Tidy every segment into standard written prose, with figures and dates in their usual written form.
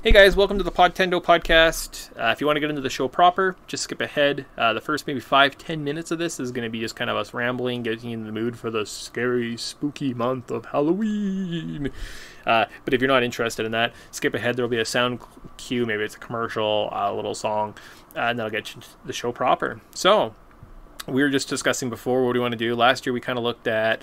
Hey guys, welcome to the Podtendo podcast. If you want to get into the show proper, just skip ahead. The first maybe 5-10 minutes of this is going to be just kind of us rambling, getting in the mood for the scary, spooky month of Halloween. But if you're not interested in that, skip ahead. There'll be a sound cue, maybe it's a commercial, a little song, and that'll get you to the show proper. So, we were just discussing before what do we want to do. Last year we kind of looked at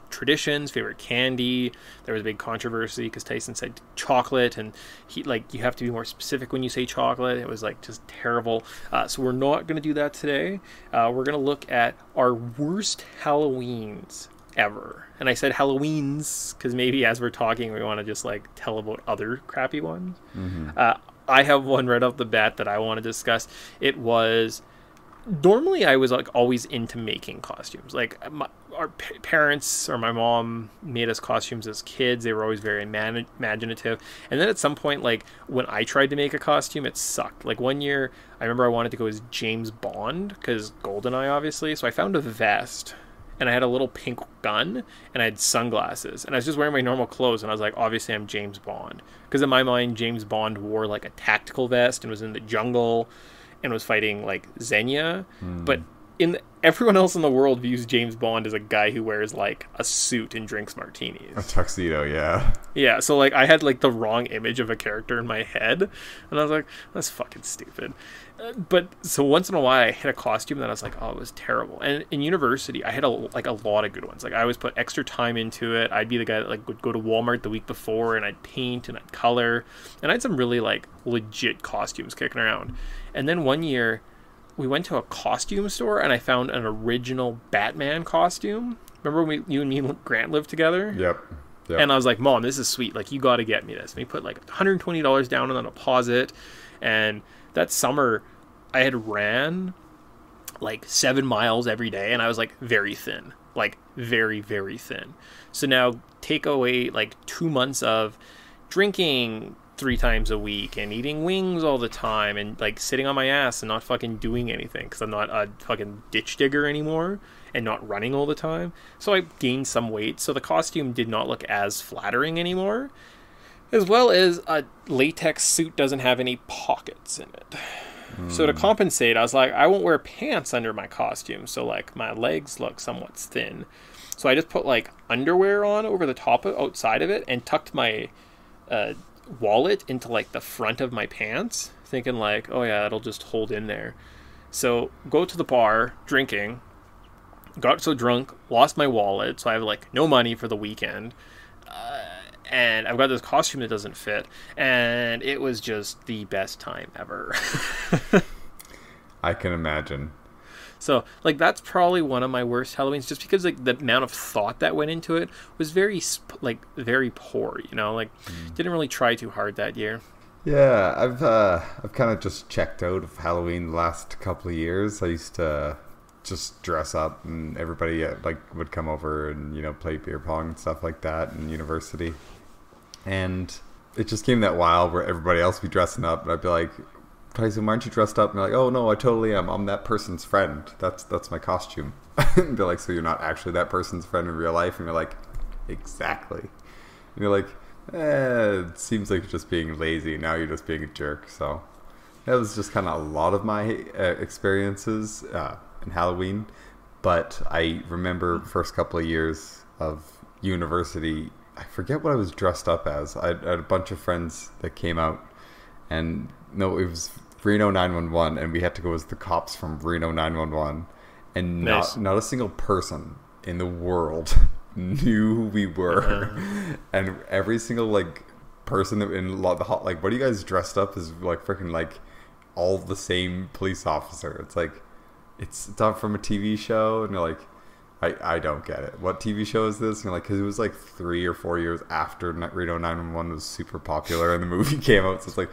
traditions, favorite candy. There was a big controversy because Tyson said chocolate, and you have to be more specific when you say chocolate. It was just terrible. So we're not going to do that today. We're going to look at our worst Halloweens ever. And I said Halloweens because maybe as we're talking we want to just tell about other crappy ones. Mm-hmm. I have one right off the bat that I want to discuss. It was... Normally, I was always into making costumes. Our parents or my mom made us costumes as kids. They were always very imaginative. And then at some point, when I tried to make a costume, it sucked. One year, I remember I wanted to go as James Bond because GoldenEye, obviously. So I found a vest, and I had a little pink gun, and I had sunglasses, and I was just wearing my normal clothes, and I was like, obviously I'm James Bond, because in my mind, James Bond wore a tactical vest and was in the jungle and was fighting Xenia, but everyone else in the world views James Bond as a guy who wears a suit and drinks martinis. A tuxedo, yeah. Yeah, so I had the wrong image of a character in my head, and I was like, that's fucking stupid. But so once in a while I hit a costume that I was like, oh, it was terrible. And in university I had a lot of good ones. I always put extra time into it. I'd be the guy that would go to Walmart the week before and I'd paint and I'd color, and I had some really legit costumes kicking around. And then one year we went to a costume store and I found an original Batman costume. Remember when you and me and Grant lived together? Yep. And I was like, Mom, this is sweet. You got to get me this. And we put $120 down on a deposit. And that summer I had ran 7 miles every day, and I was very thin, very, very thin. So now take away 2 months of drinking 3 times a week and eating wings all the time and sitting on my ass and not fucking doing anything because I'm not a fucking ditch digger anymore and not running all the time. So I gained some weight, so the costume did not look as flattering anymore, as well as a latex suit doesn't have any pockets in it. So to compensate, I was like, I won't wear pants under my costume, so my legs look somewhat thin. So I just put underwear on over the top outside of it and tucked my wallet into the front of my pants, thinking oh yeah, it'll just hold in there. So go to the bar drinking, got so drunk, lost my wallet, so I have no money for the weekend, and I've got this costume that doesn't fit, and it was just the best time ever. I can imagine. So, that's probably one of my worst Halloweens, just because, the amount of thought that went into it was very, very poor, Didn't really try too hard that year. Yeah, I've kind of just checked out of Halloween the last couple of years. I used to just dress up, and everybody, would come over and, play beer pong and stuff like that in university. And it just came that while where everybody else would be dressing up, and I'd be like, Tyson, why aren't you dressed up? And they're like, oh no, I totally am. I'm that person's friend. That's my costume. And they're like, so you're not actually that person's friend in real life? And you're like, exactly. And you're like, it seems like you're just being lazy. Now you're just being a jerk. So that was just kind of a lot of my experiences in Halloween. But I remember first couple of years of university, I forget what I was dressed up as. I had a bunch of friends that came out, and no, it was Reno 911, and we had to go as the cops from Reno 911, and nice. not a single person in the world knew who we were, and every single person that in the hot, what are you guys dressed up as? Freaking all the same police officer. It's not from a TV show, and you're like, I don't get it. What TV show is this? And because it was 3 or 4 years after Reno 911 was super popular and the movie came out. So it's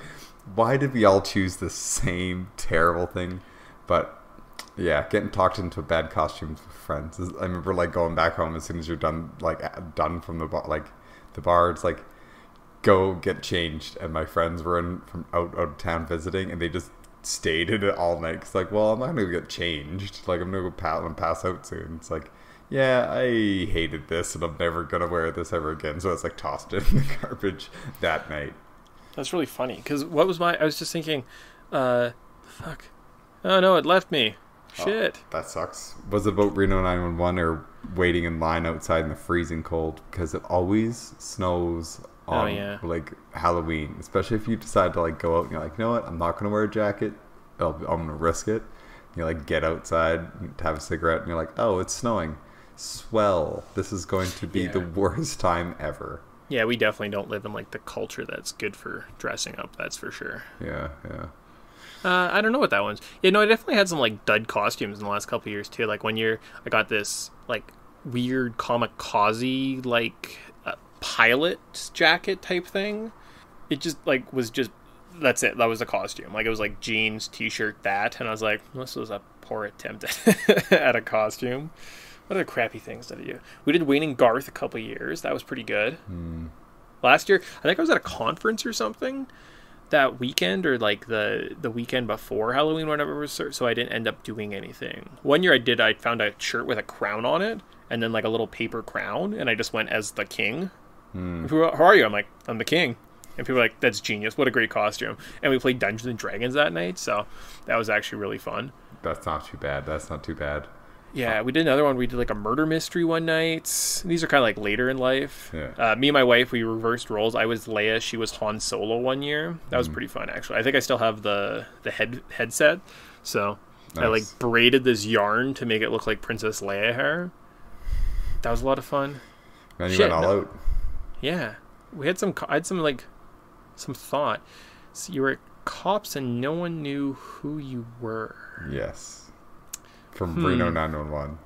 why did we all choose the same terrible thing? But yeah, getting talked into bad costumes with friends. I remember going back home as soon as you're done done from the bar, the bar. It's go get changed, and my friends were from out of town visiting, and they just stayed in it all night. It's well, I'm not gonna get changed. I'm gonna go pass out soon. It's yeah, I hated this, and I'm never gonna wear this ever again. So it's tossed it in the garbage that night. That's really funny. Because what was I was just thinking, fuck. Oh no, it left me. Shit. Oh, that sucks. Was it about Reno 911 or waiting in line outside in the freezing cold? Because it always snows on like Halloween, especially if you decide to like go out and you're like, you know what, I'm not going to wear a jacket. I'm going to risk it. You like get outside, have a cigarette, and you're like, oh, it's snowing. Swell. This is going to be the worst time ever. Yeah, we definitely don't live in like the culture that's good for dressing up. That's for sure. Yeah. I don't know what that one's. I definitely had some like dud costumes in the last couple of years too. Like one year, I got this like weird kamikaze like pilot jacket type thing. It just like was just that's it. That was the costume. Like it was like jeans, t-shirt, that, and I was like, this was a poor attempt at a costume. What other crappy things did I do? We did Wayne and Garth a couple of years. That was pretty good. Last year, I think I was at a conference or something that weekend, or like the weekend before Halloween, whatever it was, so I didn't end up doing anything. One year I found a shirt with a crown on it, and then like a little paper crown, and I just went as the king. Who are you? I'm like, I'm the king. And people were like, that's genius. What a great costume. And we played Dungeons and Dragons that night, so that was actually really fun. That's not too bad. Yeah, we did another one. We did like a murder mystery one night. These are kind of like later in life. Yeah. Me and my wife, we reversed roles. I was Leia. She was Han Solo one year. That was pretty fun, actually. I think I still have the headset. So nice. I like braided this yarn to make it look like Princess Leia hair. That was a lot of fun. And you went all out. Yeah. I had some thought. So you were cops and no one knew who you were. Yes. From Reno 911.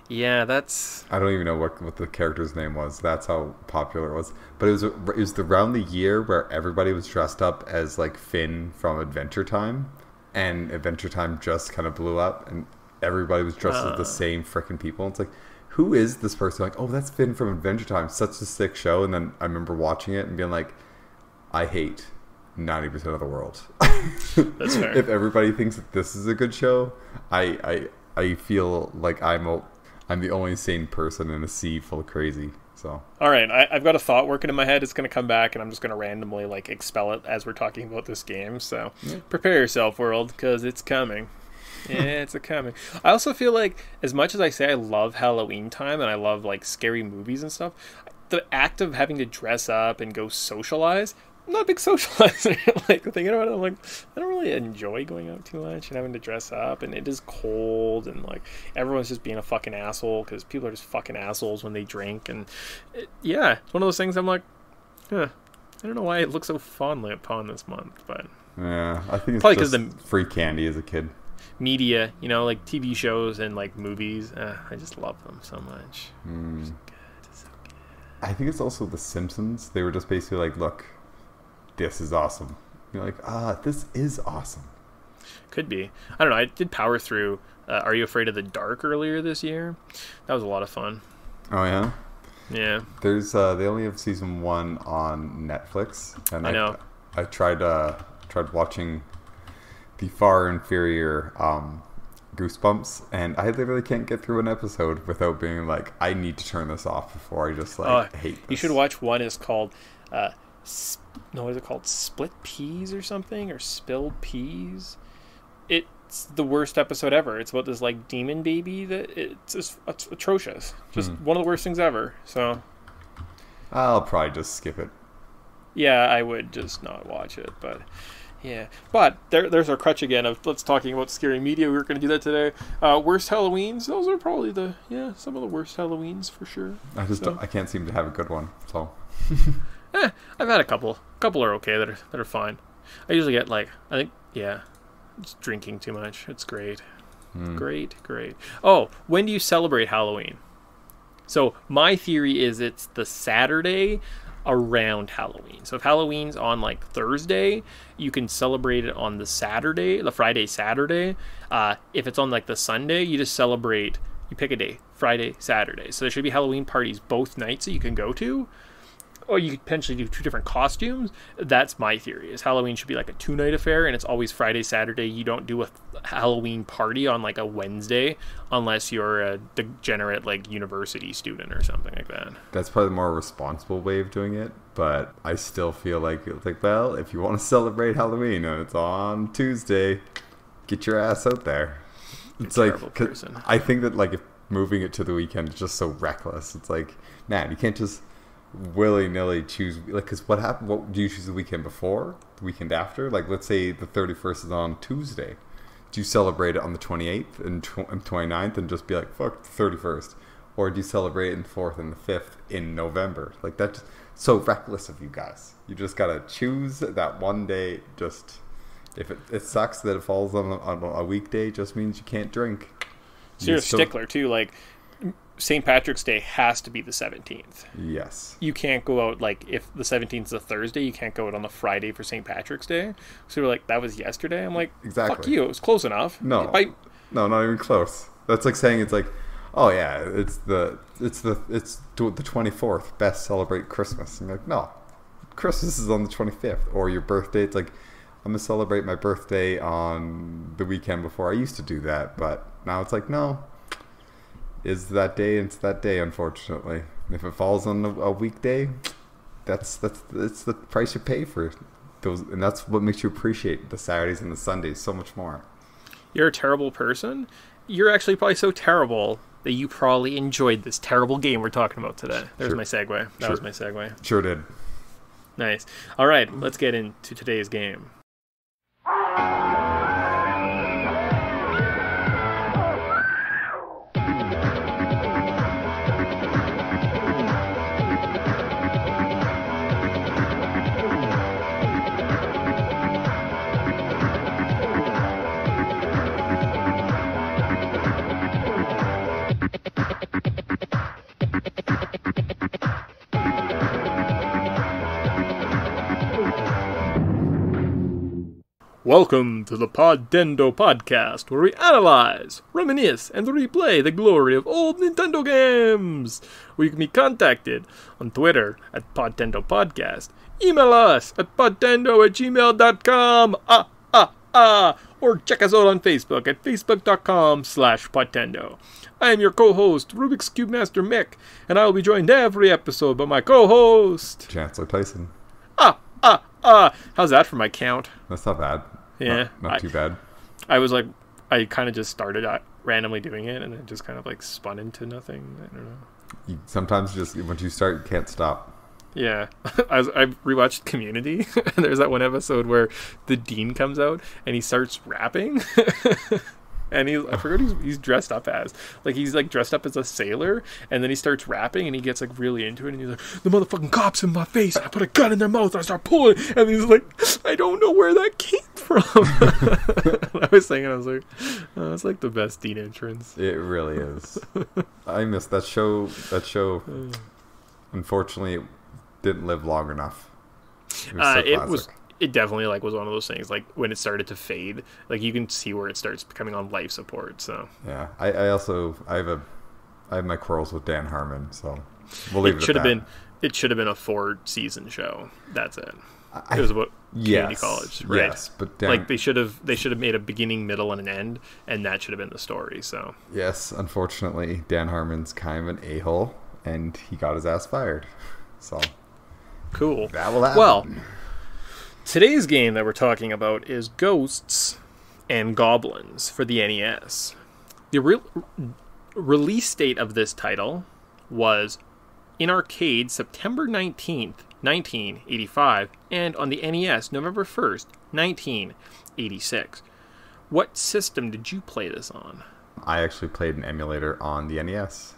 Yeah, that's... I don't even know what the character's name was. That's how popular it was. But it was around the year where everybody was dressed up as like Finn from Adventure Time. And Adventure Time just kind of blew up. And everybody was dressed as the same freaking people. And it's like, who is this person? Like, oh, that's Finn from Adventure Time. Such a sick show. And then I remember watching it and being like, I hate 90% of the world. That's fair. If everybody thinks that this is a good show, I feel like I'm the only sane person in a sea full of crazy. So all right, I've got a thought working in my head. It's going to come back, and I'm just going to randomly like expel it as we're talking about this game. So prepare yourself, world, because it's coming. Yeah, it's coming. I also feel like, as much as I say I love Halloween time and I love like scary movies and stuff, the act of having to dress up and go socialize, I'm not a big socializer. Like thinking about it, I'm like, I don't really enjoy going out too much and having to dress up, and it is cold, and like everyone's just being a fucking asshole because people are just fucking assholes when they drink, and it's one of those things. I'm like, I don't know why I look so fondly upon this month, but yeah, I think it's probably just because the free candy as a kid. Media, like TV shows and like movies, I just love them so much. It's so good. I think it's also The Simpsons. They were just basically like, look, this is awesome. You're like, this is awesome. Could be. I don't know. I did power through Are You Afraid of the Dark earlier this year. That was a lot of fun. Oh yeah? Yeah. There's they only have season 1 on Netflix, and I know. I tried watching the far inferior Goosebumps, and I literally can't get through an episode without being like, I need to turn this off before I just hate this. You should watch one. It's called what is it called? Split Peas or something, or Spilled Peas. It's the worst episode ever. It's about this like demon baby that it's atrocious. Just one of the worst things ever. So I'll probably just skip it. Yeah, I would just not watch it, but yeah. But there's our crutch again of let's talking about scary media. We were going to do that today. Worst Halloweens. Those are probably some of the worst Halloweens for sure. I can't seem to have a good one. So I've had a couple. A couple are okay that are fine. I usually get just drinking too much. It's great. Great. Oh, when do you celebrate Halloween? So my theory is it's the Saturday around Halloween. So if Halloween's on like Thursday, you can celebrate it on the Friday, Saturday. If it's on like the Sunday, you just celebrate, you pick a day, Friday, Saturday. So there should be Halloween parties both nights that you can go to. or you could potentially do 2 different costumes. That's my theory, is Halloween should be like a 2-night affair, and it's always Friday, Saturday. You don't do a Halloween party on like a Wednesday unless you're a degenerate like university student or something like that. That's probably the more responsible way of doing it, but I still feel like it's like, well, if you want to celebrate Halloween and it's on Tuesday, get your ass out there. It's like, I think that like if moving it to the weekend is just so reckless. It's like, man, you can't just willy-nilly choose, like, because what do you choose the weekend before, the weekend after? Like, let's say the 31st is on Tuesday. Do you celebrate it on the 28th and 29th and just be like, fuck the 31st? Or do you celebrate it in the 4th and the 5th in November? Like, that's so reckless of you guys. You just gotta choose that one day. Just, if it sucks that it falls on a weekday, just means you can't drink. So you're a stickler too, like St. Patrick's Day has to be the 17th. Yes. You can't go out, like, if the 17th is a Thursday, you can't go out on the Friday for St. Patrick's Day. So you're like, that was yesterday? I'm like, exactly. Fuck you, it was close enough. No, not even close. That's like saying, it's like, oh yeah, it's the 24th, best celebrate Christmas. I'm like, no, Christmas is on the 25th. Or your birthday, it's like, I'm going to celebrate my birthday on the weekend before. I used to do that, but now it's like, no, it's that day, unfortunately. If it falls on a weekday, it's the price you pay for those, and that's what makes you appreciate the Saturdays and the Sundays so much more. You're a terrible person. You're actually probably so terrible that you probably enjoyed this terrible game we're talking about today. There's my segue. That was my segue. Sure did. Nice. All right, let's get into today's game. Welcome to the Podtendo podcast, where we analyze, reminisce, and replay the glory of old Nintendo games. We can be contacted on Twitter at Podtendo Podcast, email us at podtendo@gmail.com, or check us out on Facebook at facebook.com/Podtendo. I am your co-host, Rubik's Cube Master Mick, and I will be joined every episode by my co-host, Chancellor Tyson. How's that for my count? That's not bad. Yeah. Not too bad. I was like, I kind of just started randomly doing it, and it just kind of like spun into nothing. I don't know. Sometimes just, once you start, you can't stop. Yeah. I rewatched Community, and there's that one episode where the Dean comes out, and he starts rapping. And I forgot he's dressed up as. Like, he's like dressed up as a sailor, and then he starts rapping, and he gets like really into it, and he's like, the motherfucking cops in my face, and I put a gun in their mouth, and I start pulling, and he's like, I don't know where that came from. I was thinking, I was like, oh, that's like the best Dean entrance. It really is. I missed that show. That show, unfortunately, didn't live long enough. It definitely like was one of those things, like when it started to fade, like you can see where it starts becoming on life support. So yeah, I have my quarrels with Dan Harmon, so we'll leave it at that. It should have been a 4-season show. That's it. It was about community college, right? Yes, but they should have made a beginning, middle, and an end, and that should have been the story. So yes, unfortunately, Dan Harmon's kind of an a-hole, and he got his ass fired. So cool. That will happen. Well, today's game that we're talking about is Ghosts and Goblins for the NES. The release date of this title was in arcade September 19th, 1985, and on the NES November 1st, 1986. What system did you play this on? I actually played an emulator on the NES.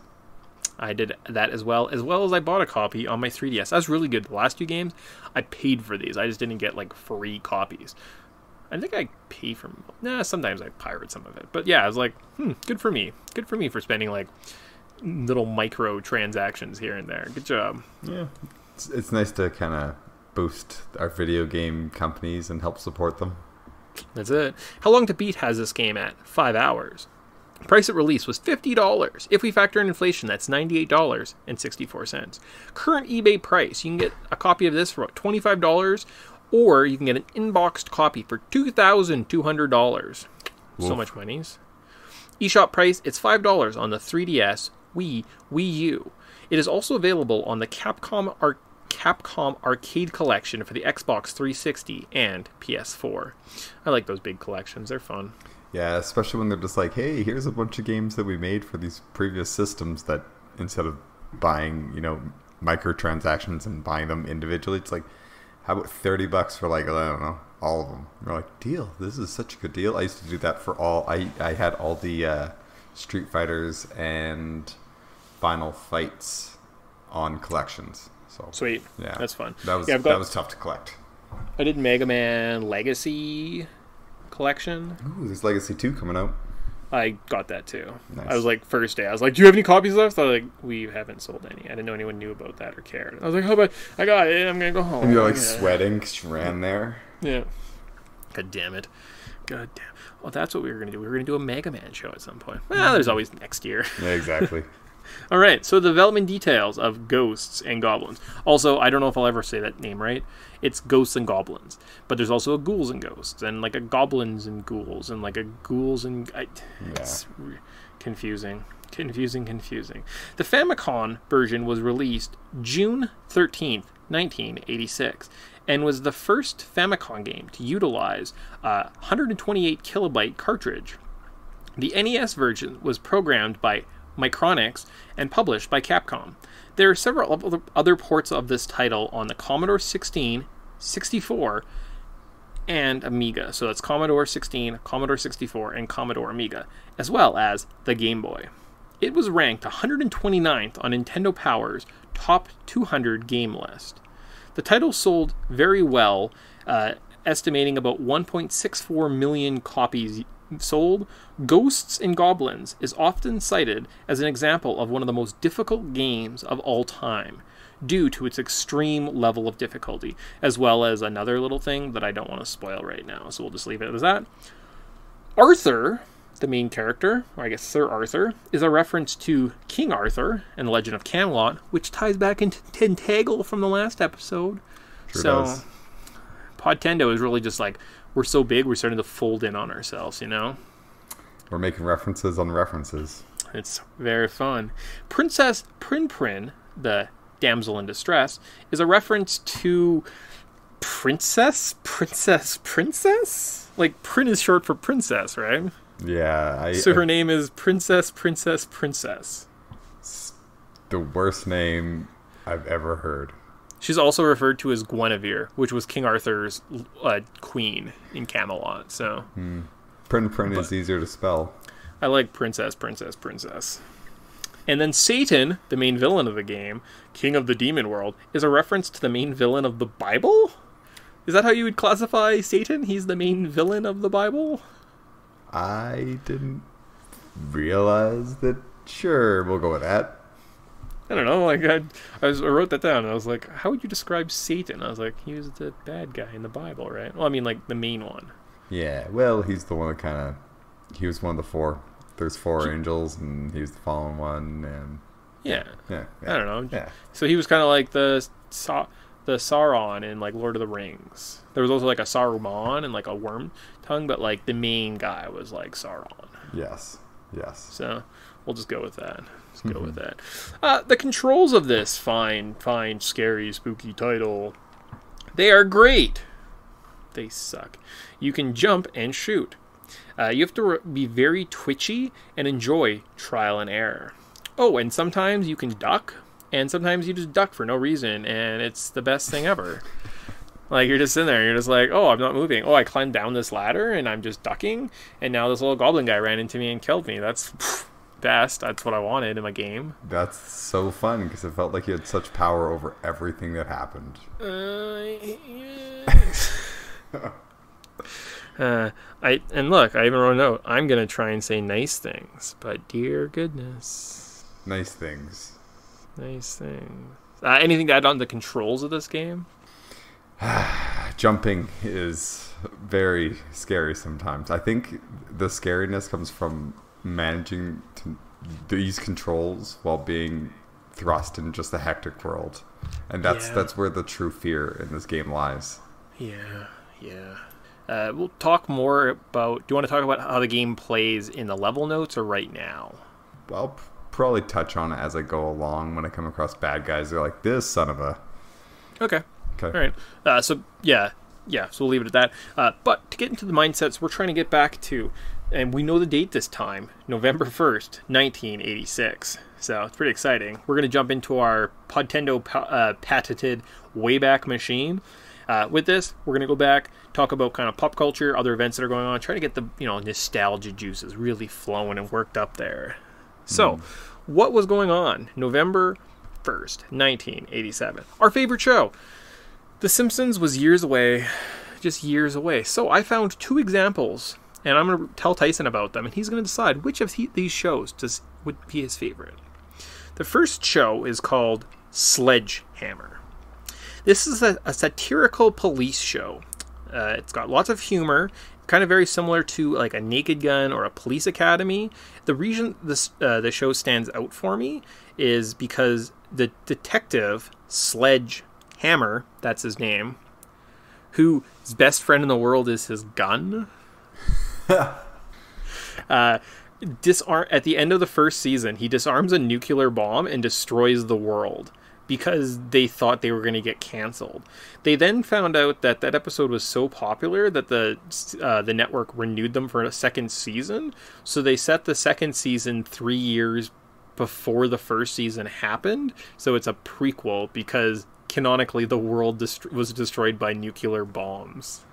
I did that as well as I bought a copy on my 3DS. That was really good. The last 2 games, I paid for these. I just didn't get like free copies. I think I pay for... sometimes I pirate some of it. But yeah, I was like, good for me. Good for me for spending like little micro transactions here and there. Good job. Yeah. It's nice to kind of boost our video game companies and help support them. That's it. How long to beat has this game at? 5 hours. Price at release was $50. If we factor in inflation, that's $98.64. Current eBay price, you can get a copy of this for about $25, or you can get an inboxed copy for $2,200. So much monies. eShop price, it's $5 on the 3DS, Wii U. It is also available on the Capcom Arcade Collection for the Xbox 360 and PS4. I like those big collections. They're fun. Yeah, especially when they're just like, hey, here's a bunch of games that we made for these previous systems that instead of buying, microtransactions and buying them individually, it's like, how about $30 for like, I don't know, all of them? And we're like, deal. This is such a good deal. I used to do that for all. I had all the Street Fighters and Final Fights on collections. So sweet. Yeah, that's fun. That was tough to collect. I did Mega Man Legacy collection. Ooh, there's Legacy 2 coming out. I got that too. Nice. I was like, first day, I was like, do you have any copies left? I was like, we haven't sold any. I didn't know anyone knew about that or cared. I was like, how about, I got it, I'm going to go home. And you're like sweating because you ran there. Yeah. God damn it. God damn. Well, that's what we were going to do. We were going to do a Mega Man show at some point. Well, there's always next year. Yeah, exactly. All right, so the development details of Ghosts and Goblins. Also, I don't know if I'll ever say that name right. It's Ghosts and Goblins. But there's also a Ghouls and Ghosts, and like a Goblins and Ghouls, and like a Ghouls and... It's confusing. Confusing. The Famicom version was released June 13th, 1986, and was the first Famicom game to utilize a 128 kilobyte cartridge. The NES version was programmed by Micronix and published by Capcom. There are several other ports of this title on the Commodore 16, 64, and Amiga. So that's Commodore 16, Commodore 64, and Commodore Amiga, as well as the Game Boy. It was ranked 129th on Nintendo Power's Top 200 game list. The title sold very well, estimating about 1.64 million copies sold. Ghosts and Goblins is often cited as an example of one of the most difficult games of all time due to its extreme level of difficulty, as well as another little thing that I don't want to spoil right now, so we'll just leave it as that. Arthur, the main character, or I guess Sir Arthur, is a reference to King Arthur and the Legend of Camelot, which ties back into Tentagle from the last episode. Sure does. Podtendo is really just like, we're so big, we're starting to fold in on ourselves, We're making references on references. It's very fun. Princess Prin, the damsel in distress, is a reference to princess? Like, Prin is short for princess, right? Yeah. So her name is Princess. The worst name I've ever heard. She's also referred to as Guinevere, which was King Arthur's queen in Camelot. So, Prin is easier to spell. I like princess. And then Satan, the main villain of the game, king of the demon world, is a reference to the main villain of the Bible? Is that how you would classify Satan? He's the main villain of the Bible? I didn't realize that. Sure, we'll go with that. I don't know, like, I wrote that down, and I was like, how would you describe Satan? I was like, he was the bad guy in the Bible, right? Well, I mean, like, the main one. Yeah, well, he's the one that he was one of the four. There's four angels, and he was the fallen one, and... Yeah. I don't know. Yeah. So he was kind of like the Sauron in, like, Lord of the Rings. There was also, like, a Saruman and, like, a worm tongue, but, like, the main guy was, like, Sauron. Yes. So, we'll just go with that. Go with that. The controls of this fine, scary, spooky title, they are great. They suck. You can jump and shoot. You have to be very twitchy and enjoy trial and error. Oh, and sometimes you can duck, and sometimes you just duck for no reason, and it's the best thing ever. Like, you're just in there, you're just like, oh, I'm not moving. Oh, I climbed down this ladder, and I'm just ducking, and now this little goblin guy ran into me and killed me. That's... best. That's what I wanted in my game. That's so fun because it felt like you had such power over everything that happened. And look, I even wrote a note. I'm gonna try and say nice things, but dear goodness, nice things. Anything to add on the controls of this game? Jumping is very scary sometimes. I think the scariness comes from managing these controls while being thrust in just a hectic world, and that's where the true fear in this game lies. We'll talk more about. Do you want to talk about how the game plays in the level notes or right now? I'll probably touch on it as I go along. When I come across bad guys, they're like, this son of a... Okay. All right. So we'll leave it at that. But to get into the mindsets we're trying to get back to, and we know the date this time, November 1st, 1986. So it's pretty exciting. We're going to jump into our Podtendo patented Wayback Machine. With this, we're going to go back, talk about kind of pop culture, other events that are going on, try to get the nostalgia juices really flowing and worked up there. So, what was going on November 1st, 1987? Our favorite show. The Simpsons was years away, just years away. So I found 2 examples, and I'm going to tell Tyson about them, and he's going to decide which of these shows would be his favorite. The first show is called Sledgehammer. This is a satirical police show. It's got lots of humor, kind of very similar to like a Naked Gun or a Police Academy. The reason the show stands out for me is because the detective Sledgehammer, that's his name, whose best friend in the world is his gun. At the end of the first season, he disarms a nuclear bomb and destroys the world because they thought they were going to get canceled. They then found out that episode was so popular that the network renewed them for a second season. So they set the second season 3 years before the first season happened. So it's a prequel because canonically the world was destroyed by nuclear bombs.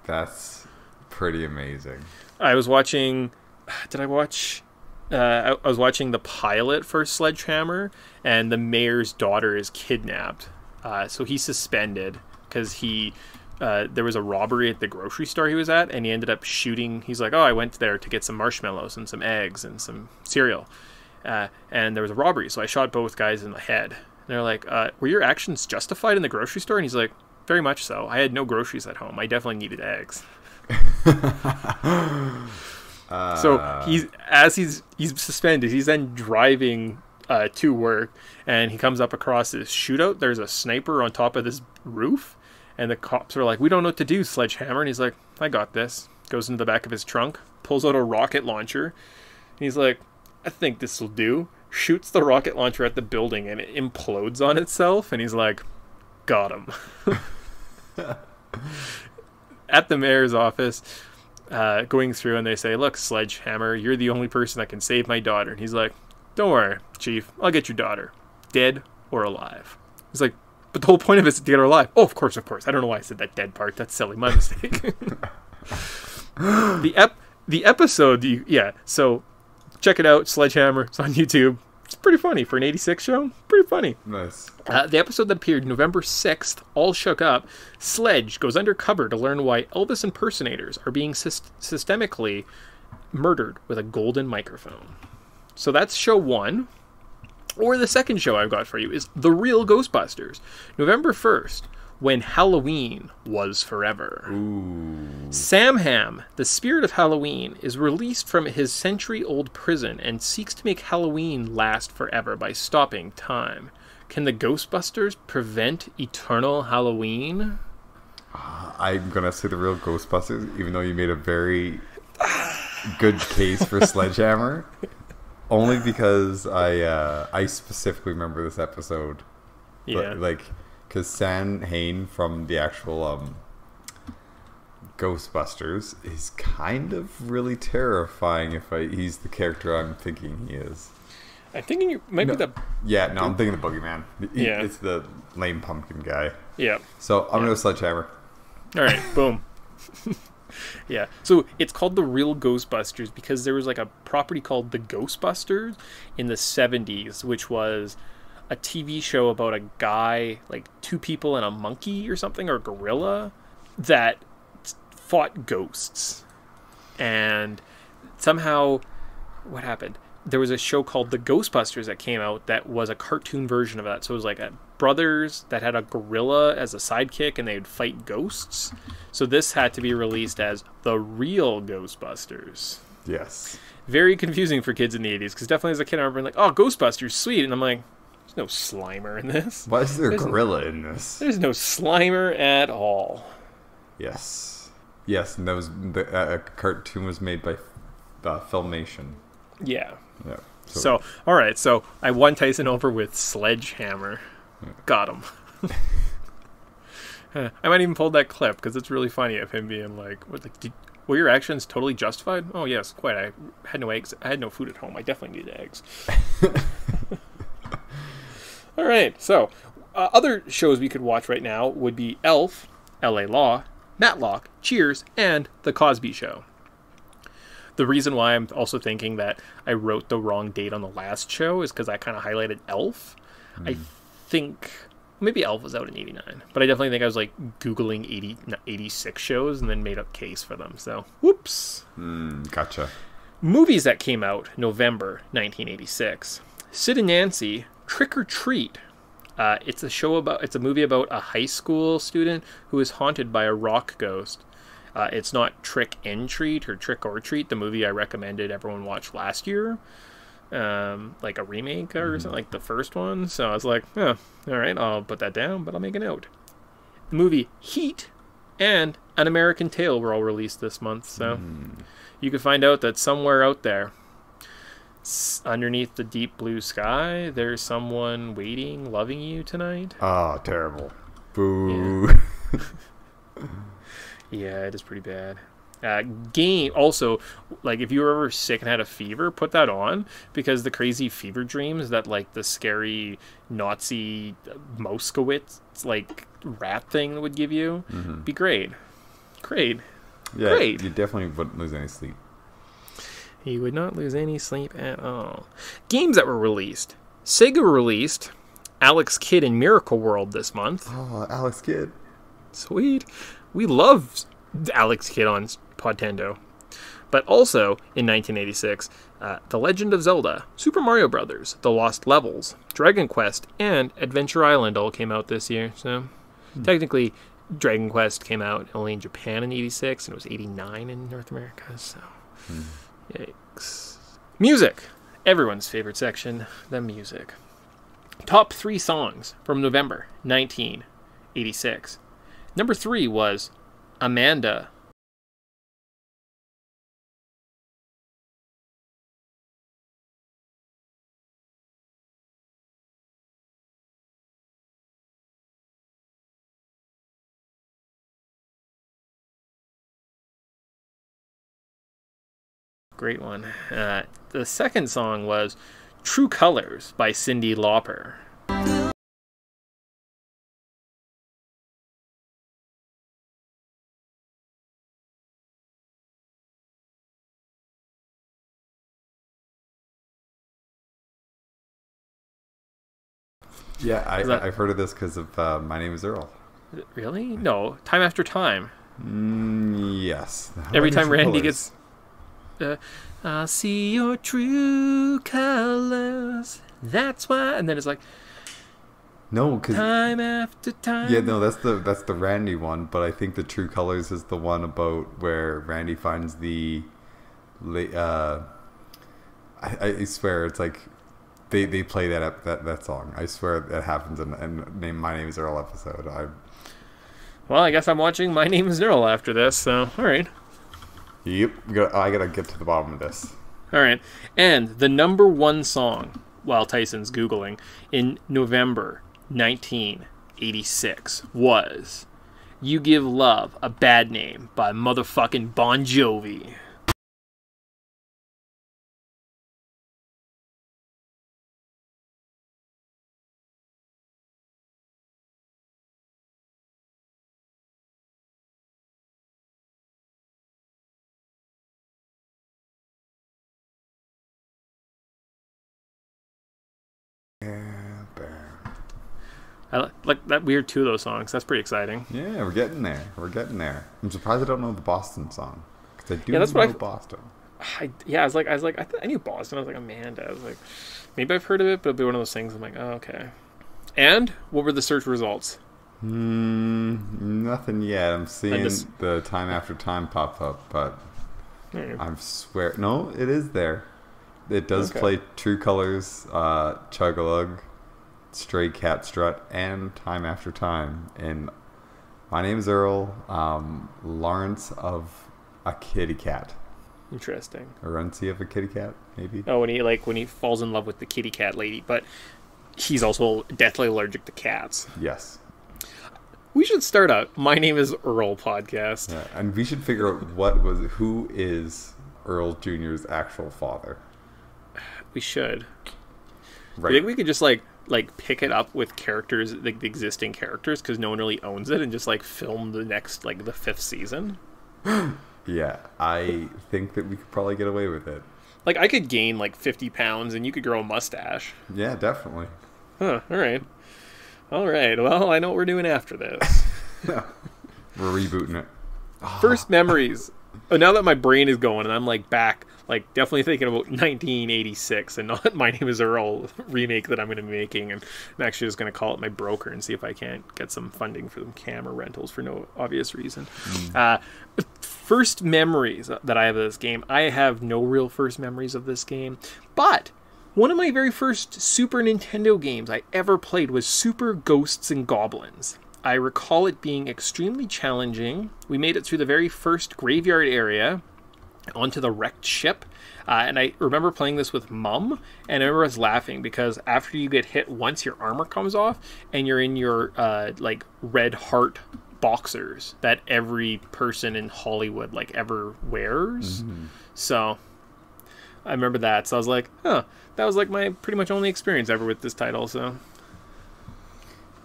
That's pretty amazing. I was watching... Did I watch... I was watching the pilot for Sledgehammer, and the mayor's daughter is kidnapped. So he's suspended because there was a robbery at the grocery store he was at, and he ended up shooting. He's like, I went there to get some marshmallows and some eggs and some cereal. And there was a robbery, so I shot both guys in the head. And they're like, were your actions justified in the grocery store? And he's like, very much so. I had no groceries at home. I definitely needed eggs. So he's suspended. He's then driving to work, and he comes up across this shootout. There's a sniper on top of this roof, and the cops are like, "We don't know what to do, Sledgehammer." And he's like, "I got this." Goes into the back of his trunk, pulls out a rocket launcher, and he's like, "I think this will do." Shoots the rocket launcher at the building, and it implodes on itself. And he's like, "Got him." At the mayor's office. Going through, and they say, "Look, Sledgehammer, you're the only person that can save my daughter." And he's like, "Don't worry, Chief, I'll get your daughter, dead or alive." He's like, "But the whole point of it is dead or alive." "Oh, of course. I don't know why I said that dead part. That's silly. My mistake." The episode, so check it out, Sledgehammer. It's on YouTube. It's pretty funny for an 86 show. Pretty funny. Nice. The episode that appeared November 6th, all shook up. Sledge goes undercover to learn why Elvis impersonators are being systemically murdered with a golden microphone. So that's show 1. Or the second show I've got for you is The Real Ghostbusters. November 1st, when Halloween was forever. Ooh. Sam, the spirit of Halloween, is released from his century-old prison and seeks to make Halloween last forever by stopping time. Can the Ghostbusters prevent eternal Halloween? I'm going to say The Real Ghostbusters, even though you made a very good case for Sledgehammer. Only because I specifically remember this episode. Yeah. But, because San Hain from the actual Ghostbusters is kind of really terrifying if he's the character I'm thinking he is. I'm thinking you might be the... Yeah, no, I'm thinking the Boogeyman. Yeah. It's the lame pumpkin guy. Yeah. So I'm going to go Sledgehammer. All right, boom. Yeah, so it's called The Real Ghostbusters because there was like a property called The Ghostbusters in the 70s, which was a TV show about a guy, like 2 people and a monkey or something, or a gorilla, that fought ghosts. And somehow, what happened? There was a show called The Ghostbusters that came out that was a cartoon version of that. So it was like brothers that had a gorilla as a sidekick, and they would fight ghosts. So this had to be released as The Real Ghostbusters. Yes. Very confusing for kids in the 80s, because definitely as a kid I remember being like, oh, Ghostbusters, sweet. And I'm like, there's no Slimer in this. Why is there a gorilla in this? There's no Slimer at all. Yes. Yes, and that was the cartoon was made by Filmation. Yeah. Yeah. So, all right. So I won Tyson over with Sledgehammer. Yeah. Got him. I might even pull that clip because it's really funny of him being like, were your actions totally justified? Oh, yes, quite. I had no eggs. I had no food at home. I definitely needed eggs. All right. So other shows we could watch right now would be Elf, LA Law, Matlock, Cheers, and The Cosby Show. The reason why I'm also thinking that I wrote the wrong date on the last show is because I kind of highlighted Elf. I think maybe Elf was out in 89, but I definitely think I was like Googling 86 shows and then made a case for them. So, whoops. Gotcha. Movies that came out November 1986. Sid and Nancy, Trick or Treat. It's a movie about a high school student who is haunted by a rock ghost. It's not Trick and Treat or Trick or Treat, the movie I recommended everyone watch last year. Like a remake or something, like the first one. So I was like, oh, all right, I'll put that down, but I'll make a note. The movie Heat and An American Tail were all released this month. So you could find out that somewhere out there, underneath the deep blue sky, there's someone waiting, loving you tonight. Oh, terrible. Boo. Yeah, yeah, it is pretty bad. Game also, like if you were ever sick and had a fever, put that on, because the crazy fever dreams that like the scary Nazi Moskowitz like rat thing would give you be great. Yeah, great. You definitely wouldn't lose any sleep. You would not lose any sleep at all. Games that were released. Sega released Alex Kidd in Miracle World this month. Oh, Alex Kidd. Sweet. We love Alex Kidd on Podtendo. But also, in 1986, The Legend of Zelda, Super Mario Brothers, The Lost Levels, Dragon Quest, and Adventure Island all came out this year. So, technically, Dragon Quest came out only in Japan in 86, and it was 89 in North America. So, yikes. Music. Everyone's favorite section, the music. Top 3 songs from November 1986. Number 3 was Amanda. Great one. The second song was True Colors by Cyndi Lauper. Yeah, I've heard of this because of My Name is Earl. Really? No. Time After Time. Yes. Every time Randy gets... I see your true colors. That's why... And then it's like... No, because... Time after time. Yeah, no, that's the Randy one, but I think the True Colors is the one about where Randy finds the... I swear, it's like... They play that song. I swear that happens in My Name is Earl episode. Well, I guess I'm watching My Name is Earl after this, so alright. Yep, I gotta get to the bottom of this. Alright, and the number 1 song, while Tyson's Googling, in November 1986 was You Give Love a Bad Name by motherfucking Bon Jovi. I like that weird 2 of those songs. That's pretty exciting. Yeah, we're getting there. I'm surprised I don't know the Boston song, because I do know Boston. I was like, I knew Boston. I was like, Amanda. I was like, maybe I've heard of it, but it'll be one of those things. I'm like, oh, okay. And what were the search results? Nothing yet. I'm seeing the Time After Time pop up, but I swear. No, it is there. It does play True Colors, Chug-a-Lug, Stray Cat Strut, and Time After Time. And My Name is Earl, Lawrence of a Kitty Cat. Interesting. Runcie of a Kitty Cat, maybe? Oh, when he falls in love with the kitty cat lady, but he's also deathly allergic to cats. Yes. We should start a My Name is Earl podcast. Yeah, and we should figure out who is Earl Jr.'s actual father. We should. Right. I think we could just like pick it up with characters, like the existing characters, because no one really owns it, and just like film the next, like the 5th season. Yeah, I think that we could probably get away with it. Like, I could gain like 50 pounds and you could grow a mustache. Yeah, definitely. Huh, alright. Alright, well, I know what we're doing after this. We're rebooting it. First memories. Now that my brain is going and I'm like back, like definitely thinking about 1986 and not My Name is Earl remake that I'm going to be making, and I'm actually just going to call it my broker and see if I can't get some funding for them camera rentals for no obvious reason. First memories that I have of this game. I have no real first memories of this game, but one of my very first Super Nintendo games I ever played was Super Ghosts and Goblins. I recall it being extremely challenging. We made it through the very first graveyard area onto the wrecked ship. And I remember playing this with Mum, and I remember us laughing because after you get hit once, your armor comes off, and you're in your like red heart boxers that every person in Hollywood like ever wears. Mm-hmm. So I remember that. So I was like, that was like my pretty much only experience ever with this title. So.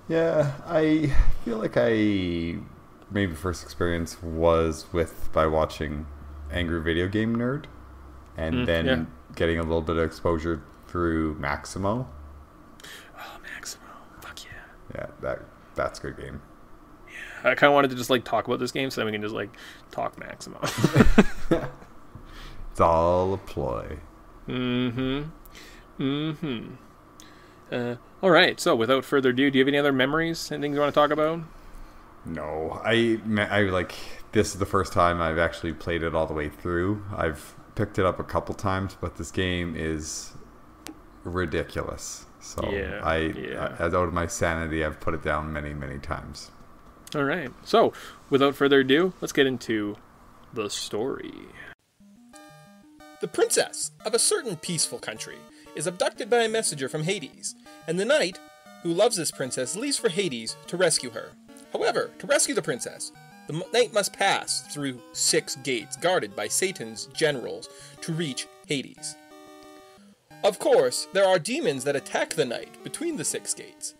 Yeah, I feel like maybe first experience was by watching Angry Video Game Nerd, and then getting a little bit of exposure through Maximo. Oh, Maximo. Fuck yeah. Yeah, that's a good game. Yeah, I kind of wanted to just like talk about this game so then we can just like talk Maximo. It's all a ploy. All right, so without further ado, do you have any other memories and things you want to talk about? No, I like, this is the first time I've actually played it all the way through. I've picked it up a couple times, but this game is ridiculous. So as out of my sanity, I've put it down many, many times. All right, so without further ado, let's get into the story. The princess of a certain peaceful country is abducted by a messenger from Hades, and the knight who loves this princess leaves for Hades to rescue her. However, to rescue the princess, the knight must pass through 6 gates guarded by Satan's generals to reach Hades. Of course, there are demons that attack the knight between the 6 gates.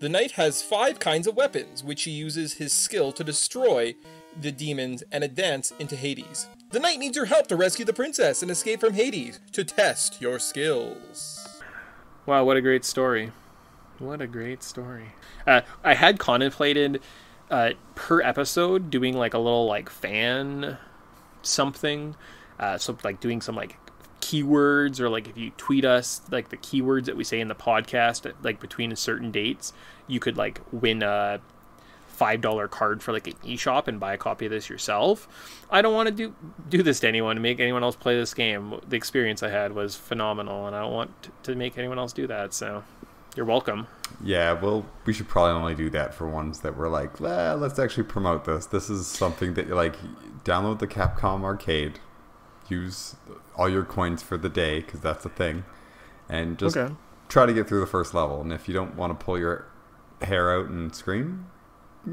The knight has 5 kinds of weapons, which he uses his skill to destroy the demons and advance into Hades. The knight needs your help to rescue the princess and escape from Hades to test your skills. Wow, what a great story. What a great story. I had contemplated per episode doing like a little like fan something. So like doing some like keywords, or like if you tweet us like the keywords that we say in the podcast like between certain dates, you could like win a $5 card for like an eShop and buy a copy of this yourself. I don't want to do this to anyone, to make anyone else play this game. The experience I had was phenomenal, and I don't want to make anyone else do that, so you're welcome. Yeah, well, we should probably only do that for ones that we're like, let's actually promote this. This is something that, like, download the Capcom Arcade, use all your coins for the day, because that's a thing, and just try to get through the first level. And if you don't want to pull your hair out and scream,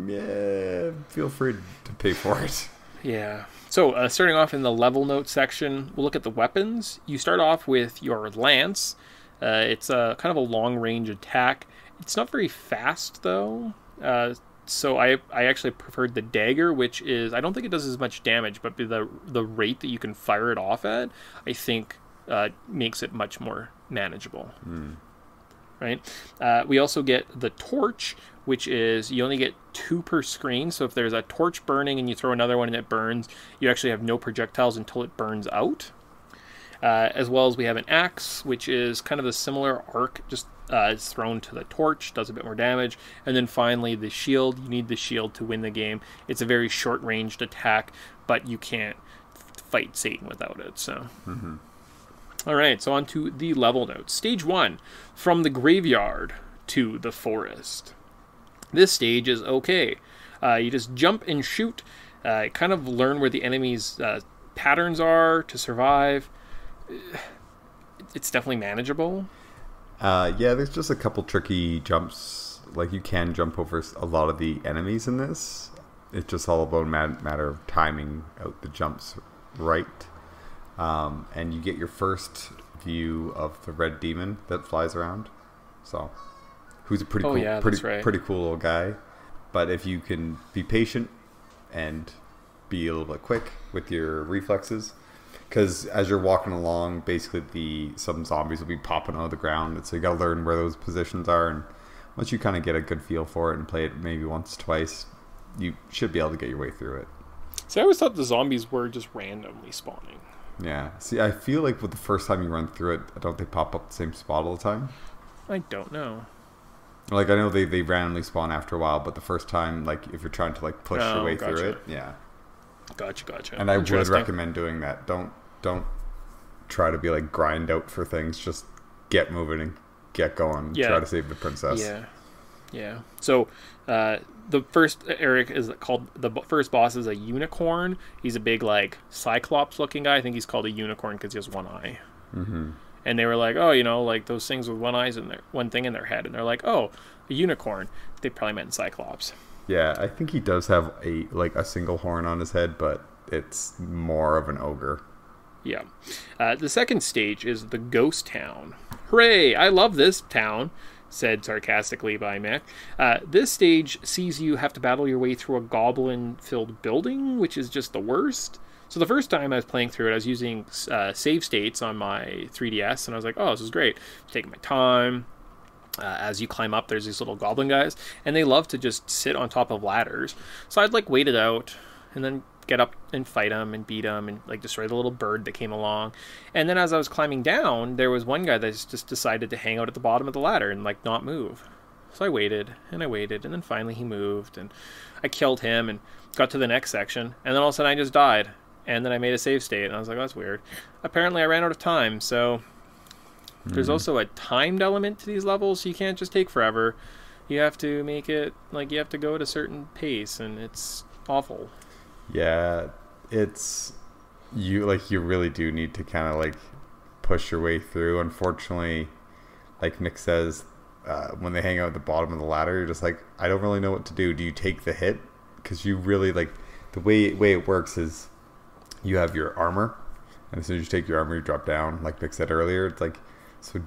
yeah, feel free to pay for it. Yeah. So starting off in the level notes section, we'll look at the weapons. You start off with your lance. It's a kind of a long range attack. It's not very fast though. So I actually preferred the dagger, which is, I don't think it does as much damage, but the rate that you can fire it off at, I think makes it much more manageable. Right? We also get the torch, which is, you only get 2 per screen. So if there's a torch burning and you throw another one and it burns, you actually have no projectiles until it burns out. As well as we have an axe, which is kind of a similar arc, just it's thrown to the torch, does a bit more damage. And then finally the shield. You need the shield to win the game. It's a very short-ranged attack, but you can't fight Satan without it. So, All right, so on to the level notes. Stage 1, from the graveyard to the forest. This stage is okay. You just jump and shoot, kind of learn where the enemy's patterns are to survive. It's definitely manageable. Yeah, there's just a couple tricky jumps. Like, you can jump over a lot of the enemies in this. It's just all about matter of timing out the jumps right. And you get your first view of the red demon that flies around. So, who's a pretty pretty cool little guy. But if you can be patient and be a little bit quick with your reflexes, because as you're walking along, basically some zombies will be popping out of the ground, and so you gotta learn where those positions are. And once you kind of get a good feel for it and play it maybe once, twice, you should be able to get your way through it. See, I always thought the zombies were just randomly spawning. Yeah. See, I feel like with the first time you run through it, don't they pop up the same spot all the time? I don't know. Like, I know they randomly spawn after a while, but the first time, like, if you're trying to, like, push your way through it, yeah. Gotcha. And I would recommend doing that. Don't try to be, like, grind out for things. Just get moving and get going. Yeah. Try to save the princess. Yeah. So, the first Eric is called, the first boss is a unicorn. He's a big, like, cyclops looking guy. I think he's called a unicorn because he has one eye. Mm-hmm. And they were like, oh, you know, like those things with one thing in their head. And they're like, oh, a unicorn. They probably meant cyclops. Yeah, I think he does have a single horn on his head, but it's more of an ogre. Yeah. The second stage is the ghost town. Hooray! I love this town, said sarcastically by Mick. This stage sees you have to battle your way through a goblin-filled building, which is just the worst. So the first time I was playing through it, I was using save states on my 3DS, and I was like, oh, this is great. I'm taking my time. As you climb up, there's these little goblin guys, and they love to just sit on top of ladders. So I'd, like, wait it out, and then get up and fight them and beat them and, like, destroy the little bird that came along. And then as I was climbing down, there was one guy that just decided to hang out at the bottom of the ladder and, like, not move. So I waited, and then finally he moved, and I killed him and got to the next section, and then all of a sudden I just died. And then I made a save state, and I was like, oh, that's weird. Apparently, I ran out of time, so there's also a timed element to these levels, so you can't just take forever. You have to make it, like, you have to go at a certain pace, and it's awful. Yeah, you really do need to kind of, like, push your way through. Unfortunately, like Nick says, when they hang out at the bottom of the ladder, you're just like, I don't really know what to do. Do you take the hit? Because you really, like, the way it works is, you have your armor, and as soon as you take your armor, you drop down. Like Nick said earlier, it's like, so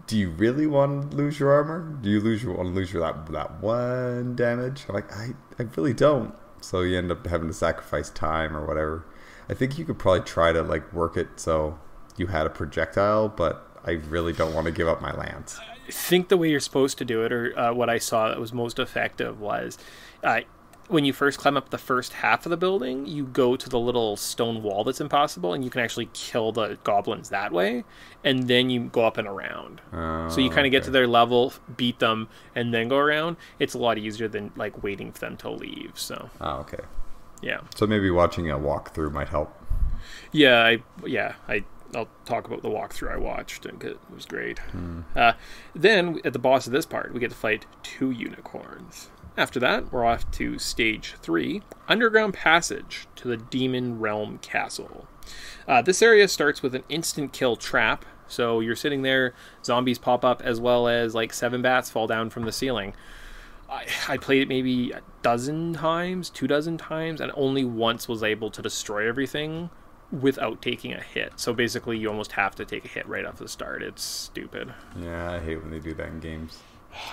do you really want to lose your armor? Do you want to lose that one damage? I'm like, I really don't. So you end up having to sacrifice time or whatever. I think you could probably try to, like, work it so you had a projectile, but I really don't want to give up my lance. I think the way you're supposed to do it, or what I saw that was most effective, was when you first climb up the first half of the building, you go to the little stone wall that's impossible, and you can actually kill the goblins that way, and then you go up and around. So you kind of get to their level, beat them, and then go around. It's a lot easier than, like, waiting for them to leave. So. Oh, okay. Yeah. So maybe watching a walkthrough might help. Yeah, I'll talk about the walkthrough I watched, and it was great. Then, at the boss of this part, we get to fight 2 unicorns. After that, we're off to stage 3, Underground Passage to the Demon Realm Castle. This area starts with an instant kill trap, so you're sitting there, zombies pop up, as well as, like, 7 bats fall down from the ceiling. I played it maybe 12 times, 24 times, and only once was able to destroy everything without taking a hit. So basically, you almost have to take a hit right off the start. It's stupid. Yeah, I hate when they do that in games.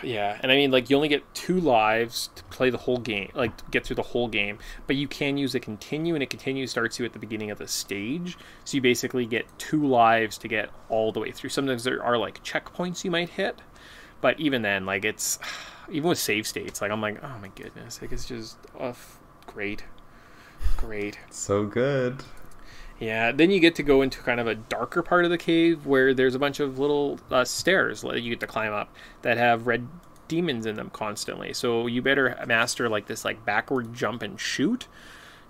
Yeah, and I mean, like, you only get 2 lives to play the whole game, like, to get through the whole game, but you can use a continue, and a continue starts you at the beginning of the stage, so you basically get 2 lives to get all the way through. Sometimes there are, like, checkpoints you might hit, but even then, like, it's, even with save states, like, I'm like, oh my goodness, like, it's just, great. So good. Yeah, then you get to go into kind of a darker part of the cave where there's a bunch of little stairs that you get to climb up that have red demons in them constantly. So you better master, like, this, like, backward jump and shoot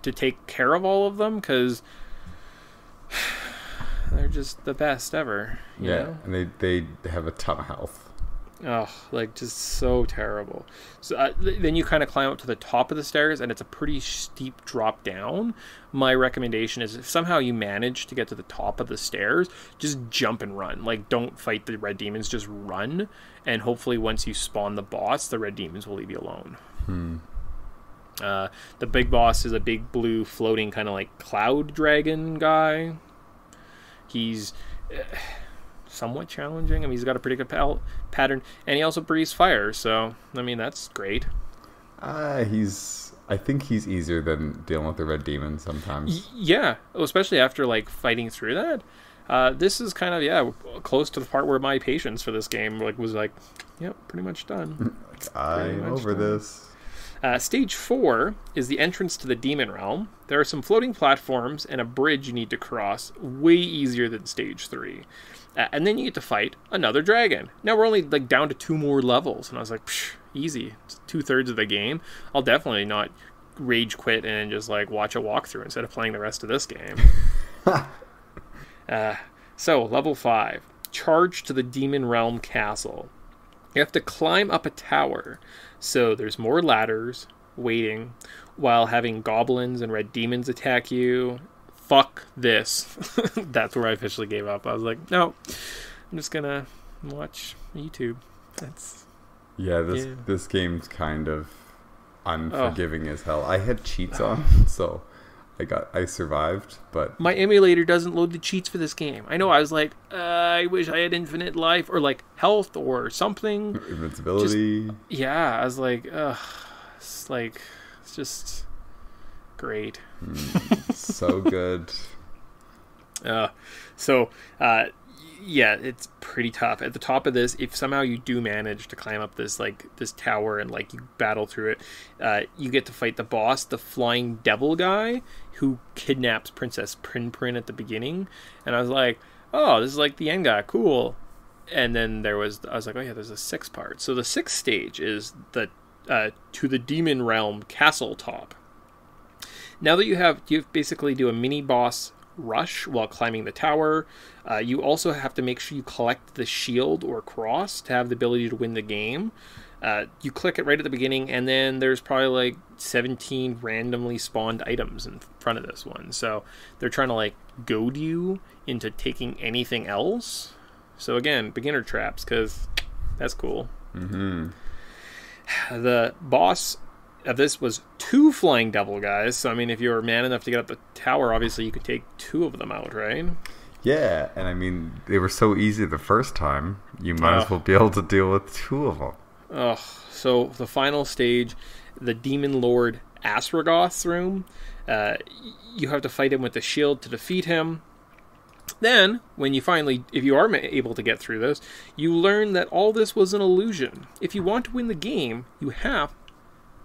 to take care of all of them, because just the best ever. You know? And they have a ton of health. Oh, like just so terrible. So then you kind of climb up to the top of the stairs, and it's a pretty steep drop down. My recommendation is if somehow you manage to get to the top of the stairs, just jump and run. Like, don't fight the red demons, just run. And hopefully once you spawn the boss, the red demons will leave you alone. The big boss is a big blue floating kind of like cloud dragon guy. He's somewhat challenging. I mean, he's got a pretty good pattern, and he also breathes fire, so I mean, that's great. I think he's easier than dealing with the red demon sometimes. Yeah, especially after like fighting through that. This is kind of close to the part where my patience for this game was pretty much done. I'm over this. Stage 4 is the entrance to the demon realm. There are some floating platforms and a bridge you need to cross, way easier than stage 3. And then you get to fight another dragon. Now we're only like down to 2 more levels, and I was like, easy. It's 2/3 of the game. I'll definitely not rage quit and just like watch a walkthrough instead of playing the rest of this game. So level 5, charge to the demon realm castle. You have to climb up a tower, so there's more ladders waiting while having goblins and red demons attack you. Fuck this. That's where I officially gave up. I was like, no, I'm just gonna watch YouTube. This game's kind of unforgiving as hell. I had cheats on, so I survived, but my emulator doesn't load the cheats for this game. I know, I was like, I wish I had infinite life or like health or something. Invincibility. I was like, it's just great. So good. It's pretty tough. At the top of this, if somehow you do manage to climb up this tower and like you battle through it, you get to fight the boss, the flying devil guy who kidnaps Princess Prin at the beginning. And I was like, oh, this is like the end guy, cool. And then I was like, oh yeah, there's a 6th part. So the 6th stage is the to the demon realm castle top. Now that you basically do a mini boss rush while climbing the tower. You also have to make sure you collect the shield or cross to have the ability to win the game. You click it right at the beginning, and then there's probably like 17 randomly spawned items in front of this one. So they're trying to like goad you into taking anything else. So again, beginner traps, because that's cool. The boss of this was 2 flying devil guys. So I mean, if you were man enough to get up the tower, obviously you could take 2 of them out, right? Yeah, and I mean, they were so easy the first time, you might as well be able to deal with 2 of them. So the final stage, the Demon Lord Asragoth's room, you have to fight him with the shield to defeat him. Then, if you are able to get through this, you learn that all this was an illusion. If you want to win the game, you have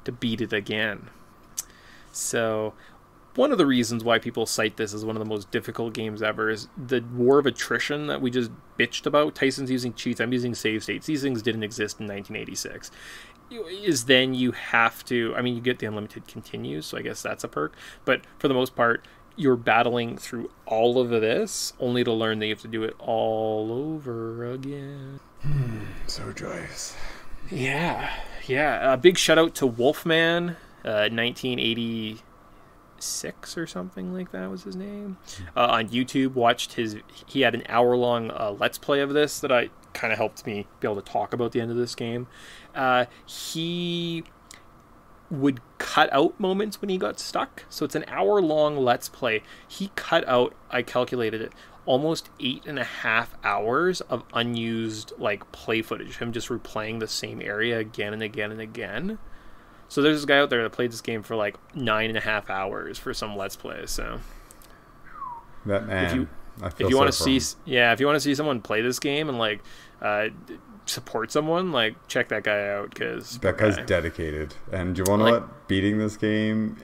to beat it again. So one of the reasons why people cite this as one of the most difficult games ever is the war of attrition that we just bitched about. Tyson's using cheats, I'm using save states. These things didn't exist in 1986. Then you have to, I mean, you get the unlimited continues, so I guess that's a perk. But for the most part, you're battling through all of this only to learn that you have to do it all over again. So joyous. Yeah. A big shout out to Wolfman, 1986 or something like that was his name. On YouTube, he had an hour-long Let's Play of this that I kind of helped me be able to talk about the end of this game. He would cut out moments when he got stuck. So it's an hour-long Let's Play. He cut out, I calculated it, almost 8.5 hours of unused like play footage, him just replaying the same area again and again and again. So there's this guy out there that played this game for like 9.5 hours for some Let's Play. So that man, if you want to see someone play this game and like support someone, like check that guy out, because that guy's dedicated. And do you want to what? Beating this game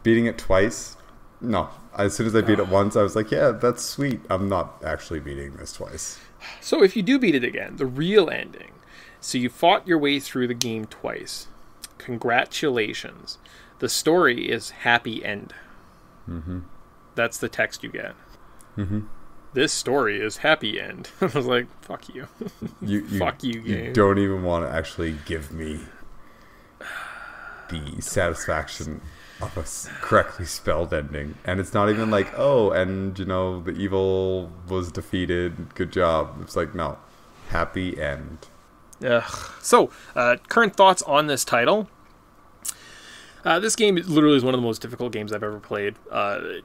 beating it twice. No, as soon as I beat it once, I was like, yeah, that's sweet. I'm not actually beating this twice. So if you do beat it again, the real ending. So you fought your way through the game twice. Congratulations. The story is happy end. That's the text you get. Mm-hmm. This story is happy end. I was like, fuck you. Fuck you, game. You don't even want to actually give me the satisfaction of a correctly spelled ending. And it's not even like, oh, and, you know, the evil was defeated. Good job. It's like, no. Happy end. So, current thoughts on this title. This game literally is one of the most difficult games I've ever played. I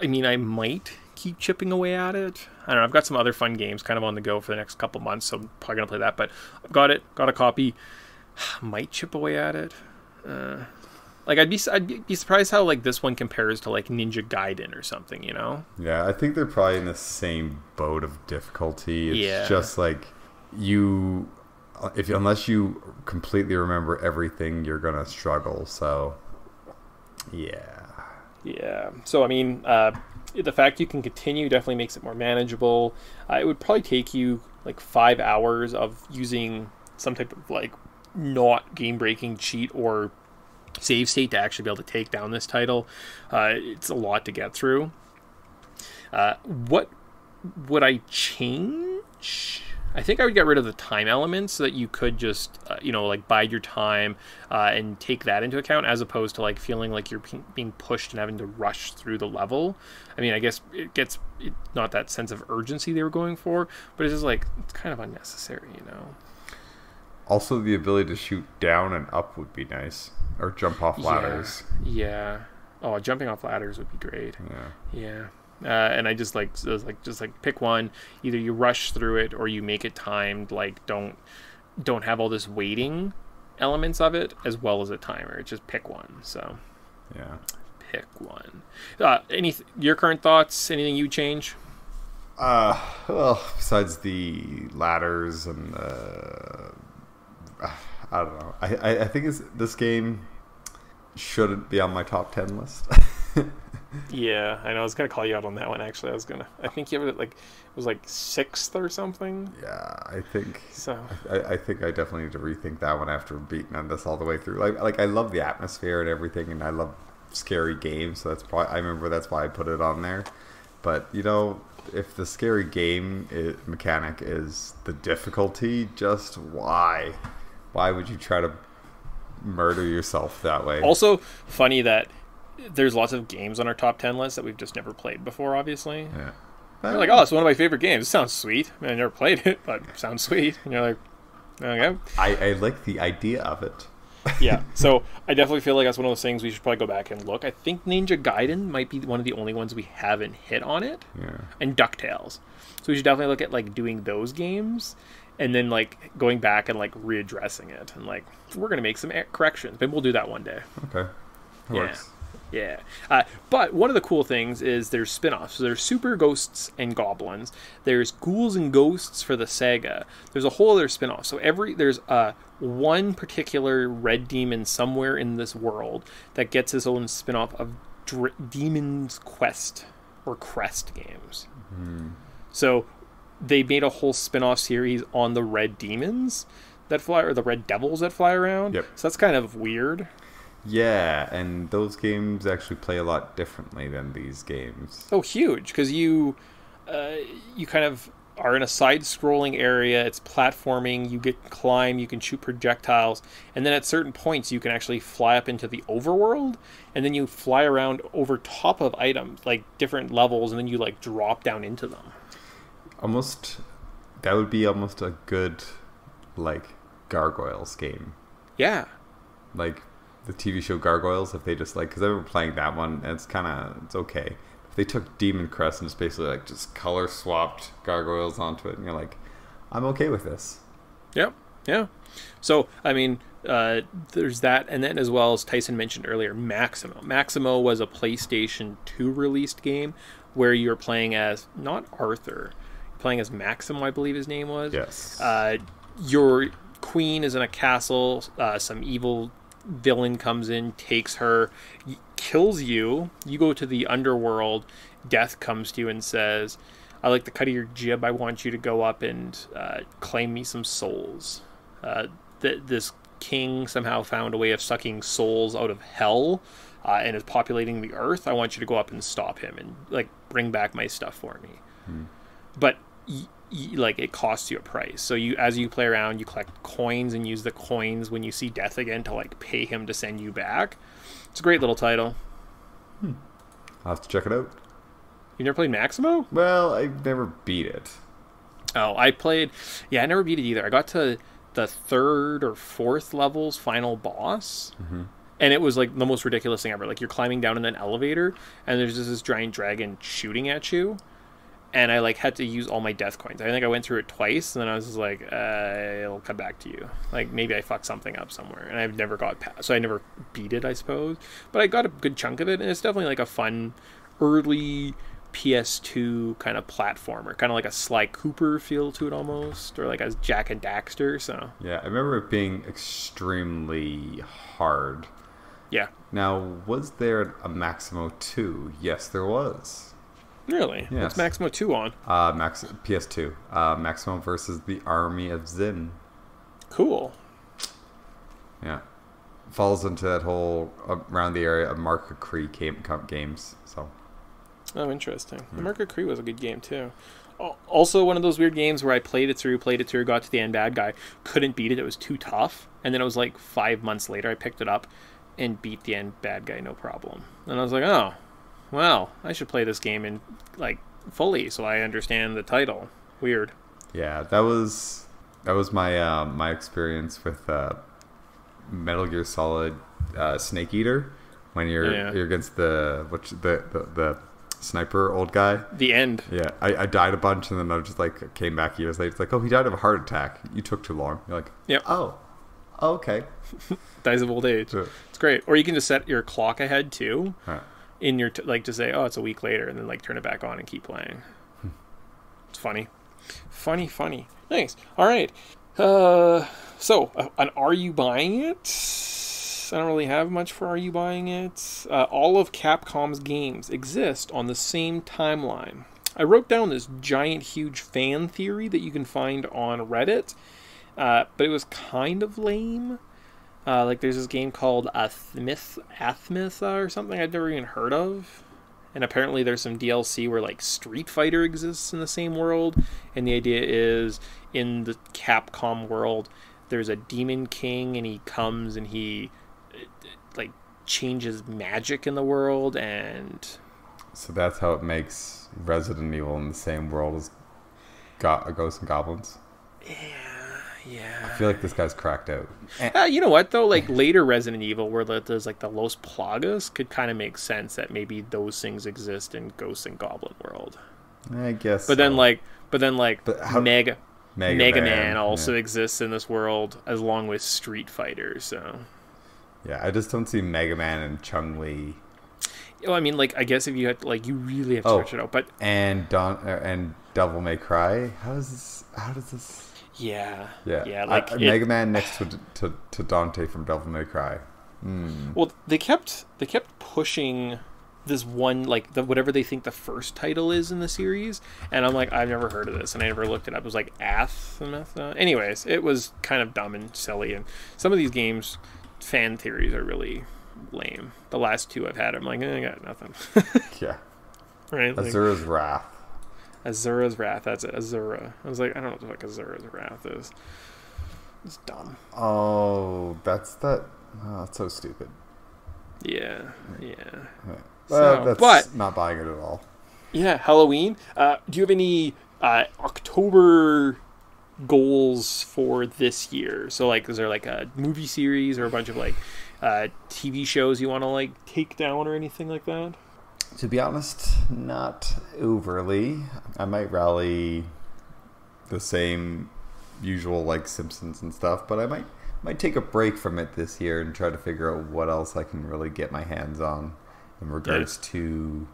mean, I might keep chipping away at it. I don't know. I've got some other fun games kind of on the go for the next couple months, so I'm probably going to play that. But I've got it. Got a copy. Might chip away at it. Like, I'd be surprised how, like, this one compares to, like, Ninja Gaiden or something, you know? Yeah, I think they're probably in the same boat of difficulty. It's just like unless you completely remember everything, you're gonna struggle. So, yeah. So I mean, the fact you can continue definitely makes it more manageable. It would probably take you like 5 hours of using some type of like not game-breaking cheat or save state to actually be able to take down this title. It's a lot to get through. What would I change? I think I would get rid of the time element so that you could just, like bide your time and take that into account, as opposed to like feeling like you're being pushed and having to rush through the level. I mean, I guess it's not that sense of urgency they were going for, but it's just like, it's kind of unnecessary, you know? Also, the ability to shoot down and up would be nice. Or jump off ladders. Yeah. Oh, jumping off ladders would be great. Yeah. And I just like pick one. Either you rush through it or you make it timed. Like don't have all this waiting elements of it as well as a timer. Just pick one. So yeah, pick one. Your current thoughts? Anything you change? Well, besides the ladders and I don't know. I think this game shouldn't be on my top 10 list. Yeah, I know. I was gonna call you out on that one. Actually, I think you have it like it was like 6th or something. Yeah, I think so. I think I definitely need to rethink that one after beating on this all the way through. Like I love the atmosphere and everything, and I love scary games. So that's why I put it on there. But you know, if the scary game mechanic is the difficulty, just why would you try to murder yourself that way? Also, funny that there's lots of games on our top 10 list that we've just never played before, obviously. Yeah. You're like, oh, it's one of my favorite games. It sounds sweet. I mean, I never played it, but it sounds sweet. And you're like, okay. I like the idea of it. Yeah. So I definitely feel like that's one of those things we should probably go back and look. I think Ninja Gaiden might be one of the only ones we haven't hit on it. Yeah. And DuckTales. So we should definitely look at like doing those games and then like going back and like readdressing it. And like, we're going to make some corrections. Maybe we'll do that one day. Okay. That works. Yeah. But one of the cool things is there's spin-offs. So there's Super Ghosts and Goblins. There's Ghouls and Ghosts for the Sega. There's a whole other spin-off. So there's one particular red demon somewhere in this world that gets his own spin-off of Demon's Quest or Crest games. Mm. So they made a whole spin-off series on the red demons that fly, or the red devils that fly around. Yep. So that's kind of weird. Yeah, and those games actually play a lot differently than these games. Oh, huge! Because you kind of are in a side-scrolling area. It's platforming. You get climb. You can shoot projectiles, and then at certain points you can actually fly up into the overworld, and then you fly around over top of items, like different levels, and then you like drop down into them. That would be almost a good like Gargoyles game. Yeah. Like the TV show Gargoyles, if they just like, because I remember playing that one, and it's okay. If they took Demon Crest and just basically like just color swapped Gargoyles onto it, and you're like, I'm okay with this. Yep. Yeah. So I mean, there's that, and then as well as Tyson mentioned earlier, Maximo. Maximo was a PlayStation 2 released game where you're playing as not Arthur, you're playing as Maximo, I believe his name was. Yes. Your queen is in a castle. Some evil villain comes in, takes her, kills you. You go to the underworld. Death comes to you and says, I like the cut of your jib. I want you to go up and claim me some souls. This king somehow found a way of sucking souls out of hell and is populating the earth, I want you to go up and stop him and like bring back my stuff for me. But like it costs you a price. So as you play around, you collect coins and use the coins when you see death again to like pay him to send you back. It's a great little title. I'll have to check it out. You never played Maximo? Well, I've never beat it. Oh, I never beat it either. I got to the 3rd or 4th level's final boss, and it was like the most ridiculous thing ever. Like you're climbing down in an elevator, and there's just this giant dragon shooting at you, and I like had to use all my death coins. I think I went through it twice, and then I was just like, it'll come back to you. Like maybe I fucked something up somewhere, and I've never got past, so I never beat it, I suppose. But I got a good chunk of it, and it's definitely like a fun early PS2 kind of platformer, kind of like a Sly Cooper feel to it almost, or like a Jack and Daxter. So yeah, I remember it being extremely hard. Yeah. Now, was there a Maximo 2? Yes, there was. Really? Yes. What's Maximo 2 on? PS2. Maximo versus the Army of Zin. Cool. Yeah. Falls into that whole around the area of Mark Cree games. So. Oh, interesting. The Market Cree was a good game too. Also, one of those weird games where I played it through, got to the end bad guy, couldn't beat it. It was too tough, and then it was like 5 months later I picked it up and beat the end bad guy no problem. And I was like, oh, well, I should play this game in like fully so I understand the title. Weird. Yeah, that was my my experience with Metal Gear Solid Snake Eater when you're against the sniper old guy. The end. Yeah, I died a bunch, and then I just like came back years later. It's like, oh, he died of a heart attack. You took too long. You're like, yep. Oh, okay. Dies of old age. Yeah. It's great. Or you can just set your clock ahead too, Right. in your like to say, oh, it's a week later, and then like turn it back on and keep playing. It's funny. Nice. All right. So an Are You Buying It? I don't really have much for Are You Buying It? All of Capcom's games exist on the same timeline. I wrote down this giant, huge fan theory that you can find on Reddit, but it was kind of lame. Like there's this game called Athmitha or something I'd never even heard of. And apparently there's some DLC where like Street Fighter exists in the same world. And the idea is in the Capcom world, there's a Demon King and he comes and he like changes magic in the world. And so that's how it makes Resident Evil in the same world as Ghosts and Goblins. Yeah. I feel like this guy's cracked out. You know what though? Like later Resident Evil, where there's like the Los Plagas, could kind of make sense that maybe those things exist in Ghosts and Goblin world. I guess. But then Mega Man also yeah. exists in this world along with Street Fighter. So yeah, I just don't see Mega Man and Chun-Li. I mean, like I guess if you had to, like you really have to search it out. But and Devil May Cry. How does this? Yeah. Like Mega Man next to Dante from Devil May Cry. Well, they kept pushing this one, like whatever they think the first title is in the series, and I'm like, I've never heard of this, and I never looked it up. It was like Athmitha. Anyways, it was kind of dumb and silly, and some of these games fan theories are really lame. The last two I've had, I'm like, I got nothing. Yeah. Right. Azura's Wrath. Azura's Wrath, that's it, Azura. I was like, I don't know what the fuck Azura's Wrath is. It's dumb. Oh, that's that. Oh, that's so stupid. Yeah. Well, that's not buying it at all. Yeah, Halloween. Do you have any October goals for this year? So, like, is there like a movie series or a bunch of like TV shows you want to like take down or anything like that? To be honest, not overly. I might rally the same usual like Simpsons and stuff, but I might take a break from it this year and try to figure out what else I can really get my hands on in regards to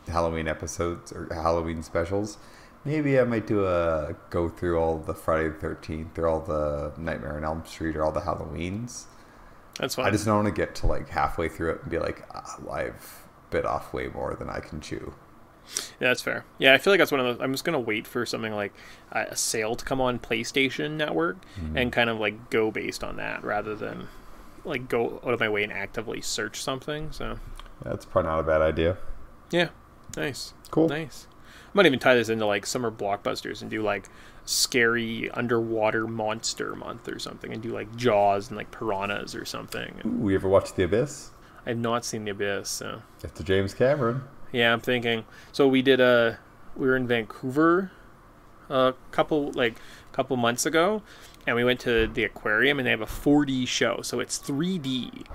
Halloween episodes or Halloween specials. Maybe I might go through all the Friday the 13th or all the Nightmare on Elm Street or all the Halloweens. That's fine. I just don't want to get to like halfway through it and be like, I've bit off way more than I can chew. Yeah, that's fair. Yeah, I feel like that's one of those. I'm just gonna wait for something like a sale to come on PlayStation Network and kind of like go based on that rather than. like go out of my way and actively search something. So That's probably not a bad idea. yeah, nice, Cool. nice. I might even tie this into like summer blockbusters and do like scary underwater monster month or something, and do like Jaws and like piranhas or something. Ooh, you ever watch The Abyss? I've not seen The Abyss, so It's a James Cameron. yeah, I'm thinking. So we were in Vancouver a couple months ago, and we went to the aquarium, and they have a 4D show, so it's 3D.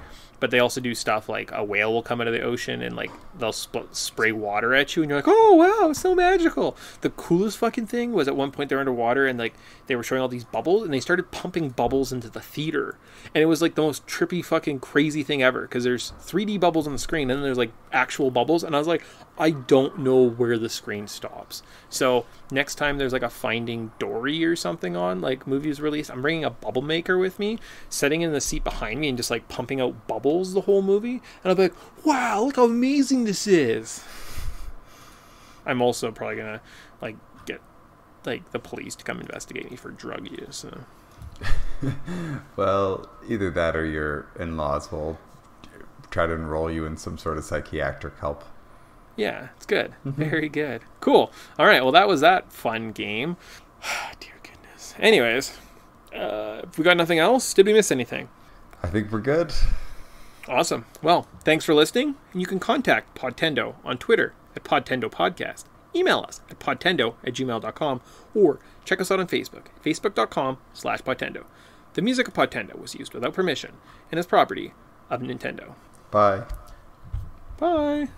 But they also do stuff like a whale will come out of the ocean and like they'll spray water at you, and you're like, oh wow, it's so magical. The coolest fucking thing was at one point they're underwater and like they were showing all these bubbles, and they started pumping bubbles into the theater, and it was like the most trippy fucking crazy thing ever, because there's 3D bubbles on the screen and then there's like actual bubbles, and I was like, I don't know where the screen stops. So next time there's like a Finding Dory or something on, like movies released, I'm bringing a bubble maker with me, sitting in the seat behind me and just like pumping out bubbles the whole movie, and I'll be like, wow, look how amazing this is. I'm also probably gonna like get like the police to come investigate me for drug use. So. Well, either that or your in-laws will try to enroll you in some sort of psychiatric help. Yeah, it's good. Very good. Cool. All right, well, that was that fun game. Dear goodness. Anyways, if we got nothing else, did we miss anything? I think we're good. Awesome. Well, thanks for listening. And you can contact Podtendo on Twitter at Podtendo Podcast. Email us at podtendo@gmail.com, or check us out on Facebook, facebook.com/Podtendo. The music of Podtendo was used without permission and is property of Nintendo. Bye. Bye.